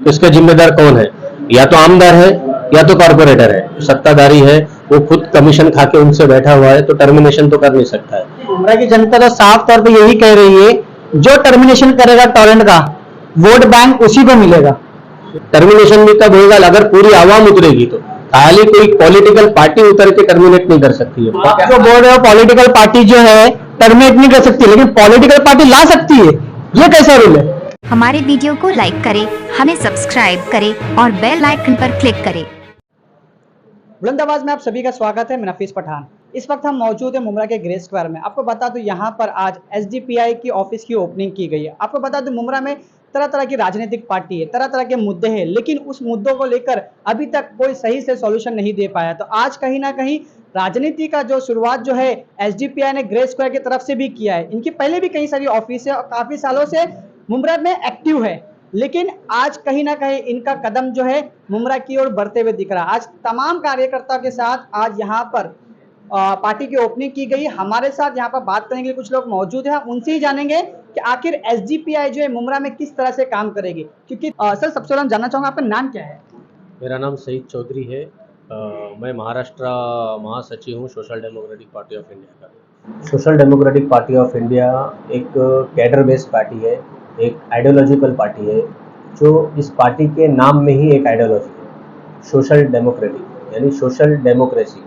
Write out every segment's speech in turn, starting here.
तो इसका जिम्मेदार कौन है? या तो आमदार है या तो कॉर्पोरेटर है, सत्ताधारी है, वो खुद कमीशन खा के उनसे बैठा हुआ है, तो टर्मिनेशन तो कर नहीं सकता है। मुमरा की जनता तो साफ तौर पे यही कह रही है, जो टर्मिनेशन करेगा टोरेंट का वोट बैंक उसी को मिलेगा। टर्मिनेशन भी तब होगा अगर पूरी आवाम उतरेगी, तो खाली कोई पॉलिटिकल पार्टी उतर के टर्मिनेट नहीं कर सकती है। आप जो बोल रहे हो पॉलिटिकल पार्टी जो है टर्मिनेट नहीं कर सकती, लेकिन पॉलिटिकल पार्टी ला सकती है, ये कैसा रूल है? हमारे वीडियो को लाइक करें, हमें सब्सक्राइब करें और बेल आइकन पर क्लिक करें। बुलंद आवाज में आप सभी का स्वागत है। मैं नफीस पठान। इस वक्त हम मौजूद हैं मुमरा के ग्रे स्क्वायर में। आपको बता दूं यहाँ पर आज एसडीपीआई की ऑफिस की ओपनिंग की गई है। आपको बता दूं मुमरा में तरह तरह की राजनीतिक पार्टी है, तरह तरह के मुद्दे हैं, लेकिन उस मुद्दों को लेकर अभी तक कोई सही से सॉल्यूशन नहीं दे पाया। तो आज कहीं ना कहीं राजनीति का जो शुरुआत जो है एसडीपीआई ने ग्रे स्क्वायर की तरफ से भी किया है। इनकी पहले भी कई सारी ऑफिस है और काफी सालों से मुमरा में एक्टिव है, लेकिन आज कहीं ना कहीं इनका कदम जो है मुमरा की ओर बढ़ते हुए दिख रहा है। आज तमाम कार्यकर्ताओं के साथ आज यहाँ पर पार्टी की ओपनिंग की गई। हमारे साथ यहाँ पर बात करने के लिए कुछ लोग मौजूद हैं, उनसे ही जानेंगे कि आखिर एसडीपीआई जो है मुमरा में किस तरह से काम करेगी। क्योंकि सर सबसे पहले हम जानना चाहूँगा आपका नाम क्या है? मेरा नाम सईद चौधरी है। मैं महाराष्ट्र महासचिव हूँ Social Democratic Party of India का। Social Democratic Party of India एक कैडर बेस्ड पार्टी है, एक आइडियोलॉजिकल पार्टी है, जो इस पार्टी के नाम में ही एक आइडियोलॉजी है, सोशल डेमोक्रेटिक यानी सोशल डेमोक्रेसी,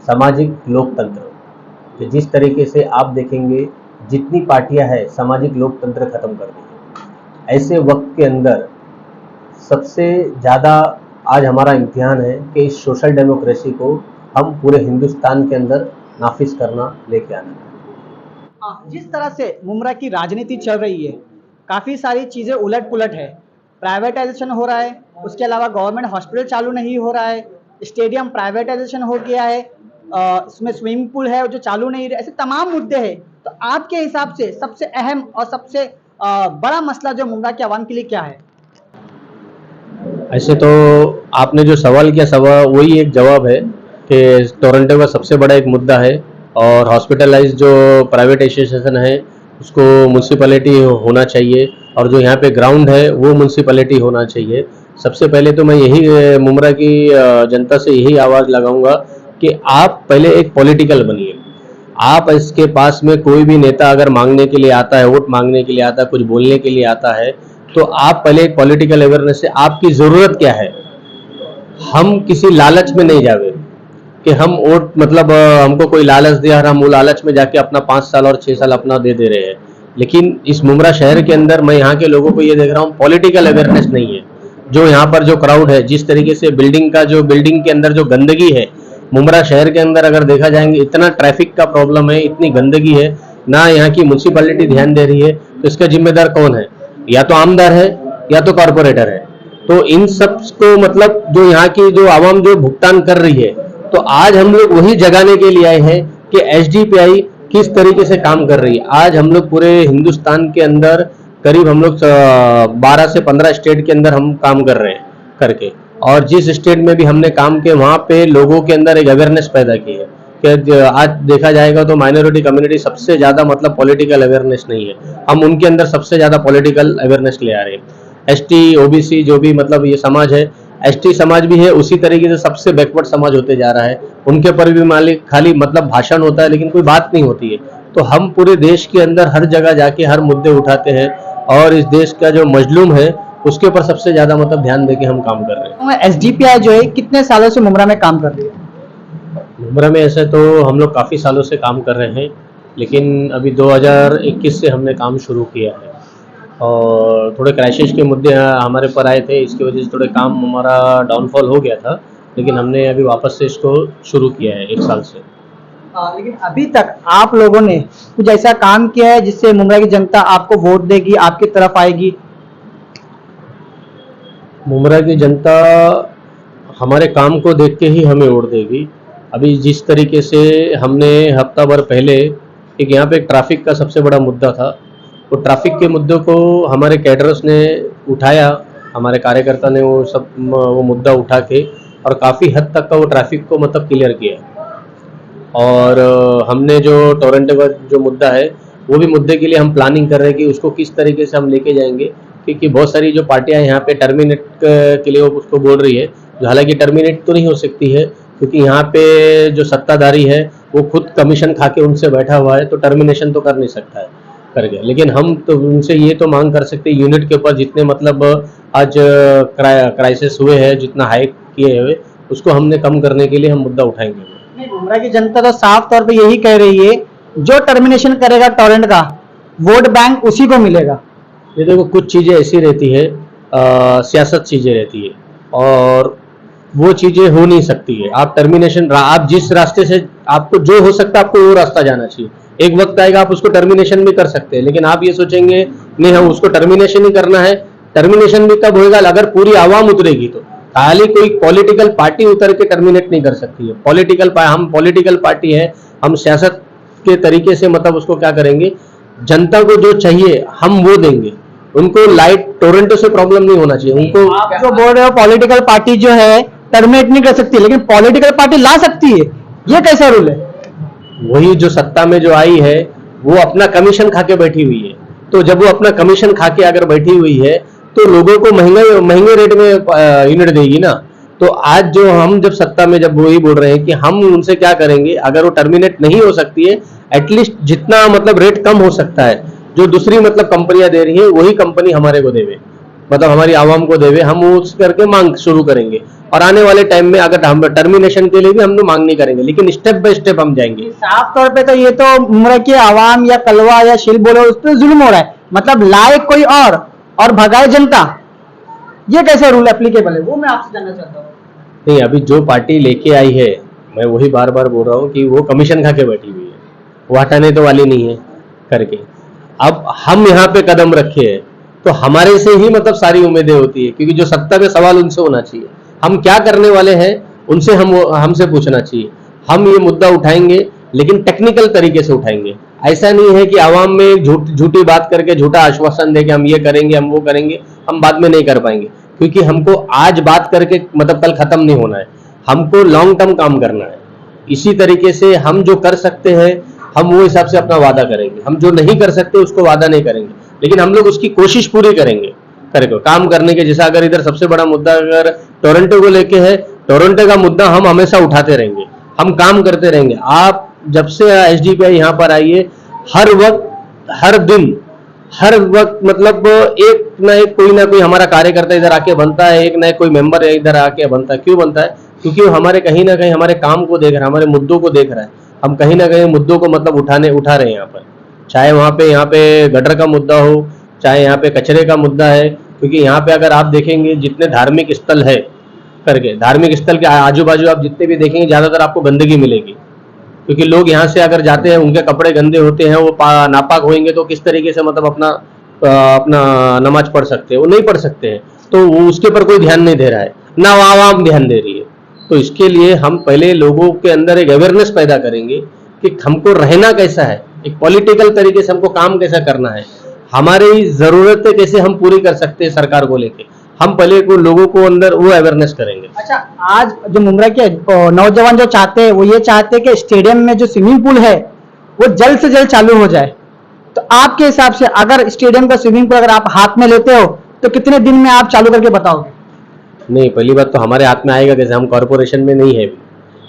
सामाजिक लोकतंत्र। कि जिस तरीके से आप देखेंगे जितनी पार्टियां हैं सामाजिक लोकतंत्र खत्म कर दी है। ऐसे वक्त के अंदर सबसे ज़्यादा आज हमारा इम्तिहान है कि इस सोशल डेमोक्रेसी को हम पूरे हिंदुस्तान के अंदर नाफिज करना, लेके आना। जिस तरह से मुमरा की राजनीति चल रही है, काफ़ी सारी चीज़ें उलट पुलट है। प्राइवेटाइजेशन हो रहा है, उसके अलावा गवर्नमेंट हॉस्पिटल चालू नहीं हो रहा है, स्टेडियम प्राइवेटाइजेशन हो गया है, इसमें स्विमिंग पूल है जो चालू नहीं रहा, ऐसे तमाम मुद्दे हैं। तो आपके हिसाब से सबसे अहम और सबसे बड़ा मसला जो मुमरा के आवाम के लिए क्या है? ऐसे तो आपने जो सवाल किया, सवाल वही एक जवाब है कि टोरंटो का सबसे बड़ा एक मुद्दा है, और हॉस्पिटलाइज जो प्राइवेटाइजेशन है उसको म्यूनसिपैलिटी होना चाहिए, और जो यहाँ पे ग्राउंड है वो म्यूनसिपैलिटी होना चाहिए। सबसे पहले तो मैं यही मुमरा की जनता से यही आवाज़ लगाऊंगा कि आप पहले एक पॉलिटिकल बनिए। आप इसके पास में कोई भी नेता अगर मांगने के लिए आता है, वोट मांगने के लिए आता है, कुछ बोलने के लिए आता है, तो आप पहले एक पॉलिटिकल अवेयरनेस से आपकी ज़रूरत क्या है। हम किसी लालच में नहीं जावे कि हम वोट मतलब हमको कोई लालच दिया और हम वो लालच में जाके अपना 5 साल और 6 साल अपना दे रहे हैं। लेकिन इस मुमरा शहर के अंदर मैं यहाँ के लोगों को ये देख रहा हूँ, पॉलिटिकल अवेयरनेस नहीं है। जो यहाँ पर जो क्राउड है, जिस तरीके से बिल्डिंग के अंदर जो गंदगी है, मुमरा शहर के अंदर अगर देखा जाएंगे इतना ट्रैफिक का प्रॉब्लम है, इतनी गंदगी है, ना यहाँ की म्यूनसिपैलिटी ध्यान दे रही है, तो इसका जिम्मेदार कौन है? या तो आमदार है या तो कॉर्पोरेटर है। तो इन सब को मतलब जो यहाँ की जो आवाम जो भुगतान कर रही है, तो आज हम लोग वही जगाने के लिए आए हैं कि एसडीपीआई किस तरीके से काम कर रही है। आज हम लोग पूरे हिंदुस्तान के अंदर करीब हम लोग 12 से 15 स्टेट के अंदर हम काम कर रहे हैं करके, और जिस स्टेट में भी हमने काम किया वहाँ पे लोगों के अंदर एक अवेयरनेस पैदा की है कि आज देखा जाएगा तो माइनॉरिटी कम्युनिटी सबसे ज़्यादा मतलब पॉलिटिकल अवेयरनेस नहीं है, हम उनके अंदर सबसे ज़्यादा पॉलिटिकल अवेयरनेस ले आ रहे हैं। एसटी ओबीसी जो भी मतलब ये समाज है, एसटी समाज भी है, उसी तरीके से सबसे बैकवर्ड समाज होते जा रहा है। उनके पर भी मालिक खाली मतलब भाषण होता है लेकिन कोई बात नहीं होती है। तो हम पूरे देश के अंदर हर जगह जाके हर मुद्दे उठाते हैं, और इस देश का जो मजलूम है उसके ऊपर सबसे ज्यादा मतलब ध्यान देके हम काम कर रहे हैं। एसडीपीआई जो है कितने सालों से मुमरा में काम कर रही है? मुमरा में ऐसे तो हम लोग काफ़ी सालों से काम कर रहे हैं, लेकिन अभी 2021 से हमने काम शुरू किया है, और थोड़े क्राइसिस के मुद्दे हमारे पर आए थे, इसकी वजह से थोड़े काम हमारा डाउनफॉल हो गया था, लेकिन हमने अभी वापस से इसको शुरू किया है 1 साल से। लेकिन अभी तक आप लोगों ने कुछ ऐसा काम किया है जिससे मुमरा की जनता आपको वोट देगी, आपकी तरफ आएगी? मुमरा की जनता हमारे काम को देख के ही हमें वोट देगी। अभी जिस तरीके से हमने हफ्ता भर पहले एक यहाँ पे एक ट्रैफिक का सबसे बड़ा मुद्दा था, वो ट्रैफिक के मुद्दों को हमारे कैडर्स ने उठाया, हमारे कार्यकर्ता ने वो मुद्दा उठा के और काफ़ी हद तक का वो ट्रैफिक को मतलब क्लियर किया। और हमने जो टोरंटो का जो मुद्दा है वो भी मुद्दे के लिए हम प्लानिंग कर रहे हैं कि उसको किस तरीके से हम लेके जाएंगे क्योंकि बहुत सारी जो पार्टियां यहाँ पे टर्मिनेट के लिए उसको बोल रही है, जो हालांकि टर्मिनेट तो नहीं हो सकती है, क्योंकि यहाँ पे जो सत्ताधारी है वो खुद कमीशन खा के उनसे बैठा हुआ है, तो टर्मिनेशन तो कर नहीं सकता है करके। लेकिन हम तो उनसे ये तो मांग कर सकते हैं, यूनिट के ऊपर जितने मतलब आज क्राइसिस हुए हैं, जितना हाइक किए हुए, उसको हमने कम करने के लिए हम मुद्दा उठाएंगे। नहीं, मुमरा की जनता तो साफ तौर पे यही कह रही है, जो टर्मिनेशन करेगा टोरेंट का वोट बैंक उसी को मिलेगा। ये देखो, कुछ चीज़ें ऐसी रहती है, सियासत चीज़ें रहती है, और वो चीज़ें हो नहीं सकती है। आप टर्मिनेशन, आप जिस रास्ते से आपको जो हो सकता है आपको वो रास्ता जाना चाहिए। एक वक्त आएगा आप उसको टर्मिनेशन भी कर सकते हैं, लेकिन आप ये सोचेंगे नहीं हम उसको टर्मिनेशन ही करना है। टर्मिनेशन भी तब होएगा अगर पूरी आवाम उतरेगी, तो खाली कोई पॉलिटिकल पार्टी उतर के टर्मिनेट नहीं कर सकती है। हम पॉलिटिकल पार्टी है, हम सियासत के तरीके से मतलब उसको क्या करेंगे, जनता को जो चाहिए हम वो देंगे। उनको लाइट टोरंटो से प्रॉब्लम नहीं होना चाहिए उनको। आप जो बोल रहे हो पॉलिटिकल पार्टी जो है टर्मिनेट नहीं कर सकती, लेकिन पॉलिटिकल पार्टी ला सकती है, ये कैसा रूल है? वही जो सत्ता में जो आई है वो अपना कमीशन खा के बैठी हुई है, तो जब वो अपना कमीशन खा के अगर बैठी हुई है तो लोगों को महंगे रेट में यूनिट देगी ना। तो आज जो हम जब सत्ता में जब वही बोल रहे हैं कि हम उनसे क्या करेंगे, अगर वो टर्मिनेट नहीं हो सकती है, एटलीस्ट जितना मतलब रेट कम हो सकता है, जो दूसरी मतलब कंपनियां दे रही है वही कंपनी हमारे को देवे, मतलब हमारी आवाम को देवे, हम उस करके मांग शुरू करेंगे। और आने वाले टाइम में अगर हम टर्मिनेशन के लिए भी हम लोग मांग नहीं करेंगे, लेकिन स्टेप बाय स्टेप हम जाएंगे। साफ तौर पे तो ये तो मुमरा की आवाम या कलवा या शिल बोलो उस पर जुल्म हो रहा है, मतलब लाए कोई और भगाए जनता, ये कैसे रूल एप्लीकेबल है, वो मैं आपसे जानना चाहता हूँ। नहीं, अभी जो पार्टी लेके आई है, मैं वही बार बार बोल रहा हूँ कि वो कमीशन खा के बैठी हुई है, वो हटाने तो वाली नहीं है करके। अब हम यहाँ पे कदम रखे हैं तो हमारे से ही मतलब सारी उम्मीदें होती है, क्योंकि जो सत्ता में सवाल उनसे होना चाहिए, हम क्या करने वाले हैं उनसे हमसे पूछना चाहिए। हम ये मुद्दा उठाएंगे, लेकिन टेक्निकल तरीके से उठाएंगे। ऐसा नहीं है कि आवाम में झूठी बात करके झूठा आश्वासन दे के हम ये करेंगे हम वो करेंगे, हम बाद में नहीं कर पाएंगे, क्योंकि हमको आज बात करके मतलब कल खत्म नहीं होना है, हमको लॉन्ग टर्म काम करना है। इसी तरीके से हम जो कर सकते हैं हम वो हिसाब से अपना वादा करेंगे, हम जो नहीं कर सकते उसको वादा नहीं करेंगे, लेकिन हम लोग उसकी कोशिश पूरी करेंगे काम करने के। जैसा अगर इधर सबसे बड़ा मुद्दा अगर टोरंटो को लेके है, टोरंटो का मुद्दा हम हमेशा उठाते रहेंगे, हम काम करते रहेंगे। आप जब से एसडीपीआई यहाँ पर आई है, हर वक्त हर दिन हर वक्त मतलब एक ना कोई हमारा कार्यकर्ता इधर आके बनता है, एक ना एक कोई मेंबर इधर आके बनता है। क्यों बनता है? क्योंकि वो हमारे कहीं ना कहीं हमारे काम को देख रहा है, हमारे मुद्दों को देख रहा है। हम कहीं ना कहीं मुद्दों को मतलब उठा रहे हैं यहाँ पर, चाहे यहाँ पे गटर का मुद्दा हो, चाहे यहाँ पे कचरे का मुद्दा है। क्योंकि यहाँ पे अगर आप देखेंगे जितने धार्मिक स्थल है करके, धार्मिक स्थल के आजू बाजू आप जितने भी देखेंगे ज्यादातर आपको गंदगी मिलेगी, क्योंकि लोग यहाँ से अगर जाते हैं उनके कपड़े गंदे होते हैं, वो नापाक होंगे तो किस तरीके से मतलब अपना नमाज पढ़ सकते हैं, वो नहीं पढ़ सकते हैं। तो वो उसके ऊपर कोई ध्यान नहीं दे रहा है, ना आवाम ध्यान दे रही है। तो इसके लिए हम पहले लोगों के अंदर एक अवेयरनेस पैदा करेंगे कि हमको रहना कैसा है, एक पॉलिटिकल तरीके से हमको काम कैसा करना है, हमारी जरूरतें कैसे हम पूरी कर सकते हैं सरकार को लेके, हम पहले को लोगों को अंदर वो अवेयरनेस करेंगे। अच्छा, आज जो मुमरा के नौजवान जो चाहते हैं वो ये चाहते हैं कि स्टेडियम में जो स्विमिंग पूल है वो जल्द से जल्द चालू हो जाए, तो आपके हिसाब से अगर स्टेडियम का स्विमिंग पूल अगर आप हाथ में लेते हो तो कितने दिन में आप चालू करके बताओगे? नहीं, पहली बात तो हमारे हाथ में आएगा कैसे, हम कॉर्पोरेशन में नहीं है,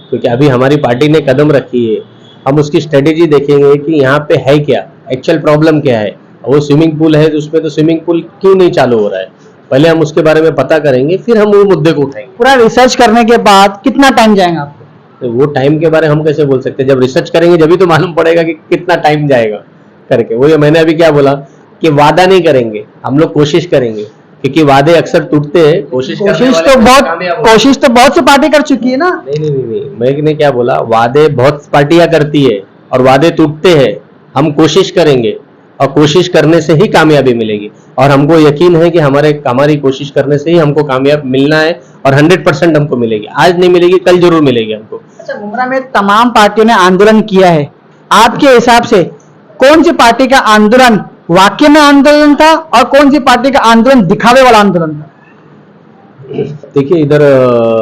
क्योंकि अभी हमारी पार्टी ने कदम रखी है। हम उसकी स्ट्रेटेजी देखेंगे कि यहाँ पे है क्या, एक्चुअल प्रॉब्लम क्या है। वो स्विमिंग पूल है तो उसमें तो स्विमिंग पूल क्यों नहीं चालू हो रहा है, पहले हम उसके बारे में पता करेंगे, फिर हम वो मुद्दे को उठाएंगे। पूरा रिसर्च करने के बाद कितना टाइम जाएगा आपको? तो वो टाइम के बारे में हम कैसे बोल सकते हैं, जब रिसर्च करेंगे जब भी तो मालूम पड़ेगा कि कितना टाइम जाएगा करके। वो मैंने अभी क्या बोला कि वादा नहीं करेंगे, हम लोग कोशिश करेंगे, क्योंकि वादे अक्सर टूटते हैं। कोशिश तो बहुत सी पार्टी कर चुकी है ना। नहीं, मैंने क्या बोला, वादे बहुत पार्टियां करती है और वादे टूटते हैं। हम कोशिश करेंगे और कोशिश करने से ही कामयाबी मिलेगी, और हमको यकीन है कि हमारी कोशिश करने से ही हमको कामयाब मिलना है, और 100% हमको मिलेगी। आज नहीं मिलेगी, कल जरूर मिलेगी हमको। अच्छा, मुमरा में तमाम पार्टियों ने आंदोलन किया है, आपके हिसाब से कौन सी पार्टी का आंदोलन वाकई में आंदोलन था और कौन सी पार्टी का आंदोलन दिखावे वाला आंदोलन था? देखिए, इधर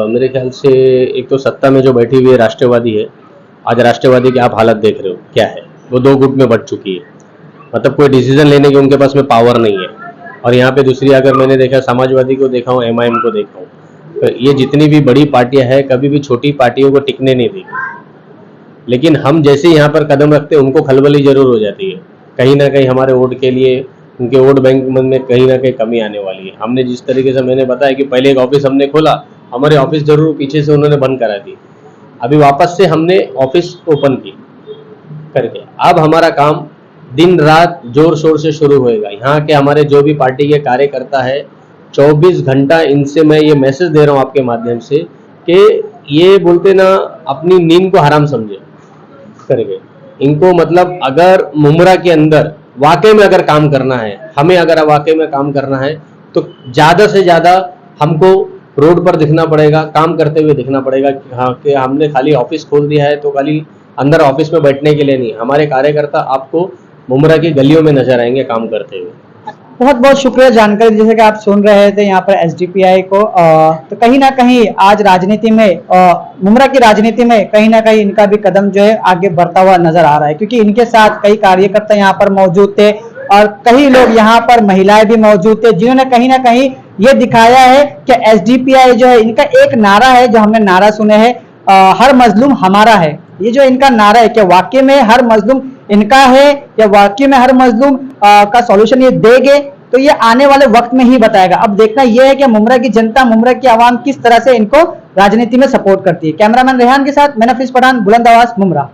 मेरे ख्याल से एक तो सत्ता में जो बैठी हुई है राष्ट्रवादी है। आज राष्ट्रवादी की आप हालत देख रहे हो क्या है, वो 2 गुट में बढ़ चुकी है, मतलब कोई डिसीजन लेने की उनके पास में पावर नहीं है। और यहाँ पे दूसरी अगर मैंने देखा समाजवादी को देखा हूँ, MIM को देखा हूँ, तो ये जितनी भी बड़ी पार्टियां हैं कभी भी छोटी पार्टियों को टिकने नहीं देगी। लेकिन हम जैसे यहाँ पर कदम रखते हैं उनको खलबली जरूर हो जाती है, कहीं ना कहीं हमारे वोट के लिए, उनके वोट बैंक में कहीं ना कहीं कमी आने वाली है। हमने जिस तरीके से मैंने बताया कि पहले एक ऑफिस हमने खोला, हमारे ऑफिस जरूर पीछे से उन्होंने बंद करा दी, अभी वापस से हमने ऑफिस ओपन की करके अब हमारा काम दिन रात जोर शोर से शुरू होएगा। यहाँ के हमारे जो भी पार्टी के कार्यकर्ता है 24 घंटा इनसे मैं ये मैसेज दे रहा हूँ आपके माध्यम से कि ये बोलते ना अपनी नींद को हराम समझे करके, इनको मतलब अगर मुमरा के अंदर वाकई में अगर काम करना है, हमें अगर वाकई में काम करना है तो ज़्यादा से ज़्यादा हमको रोड पर दिखना पड़ेगा, काम करते हुए दिखना पड़ेगा कि हाँ कि हमने खाली ऑफिस खोल दिया है तो खाली अंदर ऑफिस में बैठने के लिए नहीं, हमारे कार्यकर्ता आपको मुमरा की गलियों में नजर आएंगे काम करते हुए। बहुत बहुत शुक्रिया जानकारी, जैसे कि आप सुन रहे थे यहाँ पर SDPI को। तो कहीं ना कहीं आज राजनीति में, मुमरा की राजनीति में कहीं ना कहीं इनका भी कदम जो है आगे बढ़ता हुआ नजर आ रहा है, क्योंकि इनके साथ कई कार्यकर्ता यहाँ पर मौजूद थे और कई लोग यहाँ पर महिलाएं भी मौजूद थे, जिन्होंने कहीं ना कहीं ये दिखाया है कि SDPI जो है, इनका एक नारा है जो हमने नारा सुने हैं, हर मजलूम हमारा है। ये जो इनका नारा है कि वाकई में हर मजलूम इनका है या वाकई में हर मजलूम का सॉल्यूशन ये देंगे, तो ये आने वाले वक्त में ही बताएगा। अब देखना यह है कि मुमरा की जनता, मुमरा की आवाम किस तरह से इनको राजनीति में सपोर्ट करती है। कैमरामैन रेहान के साथ मैं नफीस पठान, बुलंद आवाज, मुमरा।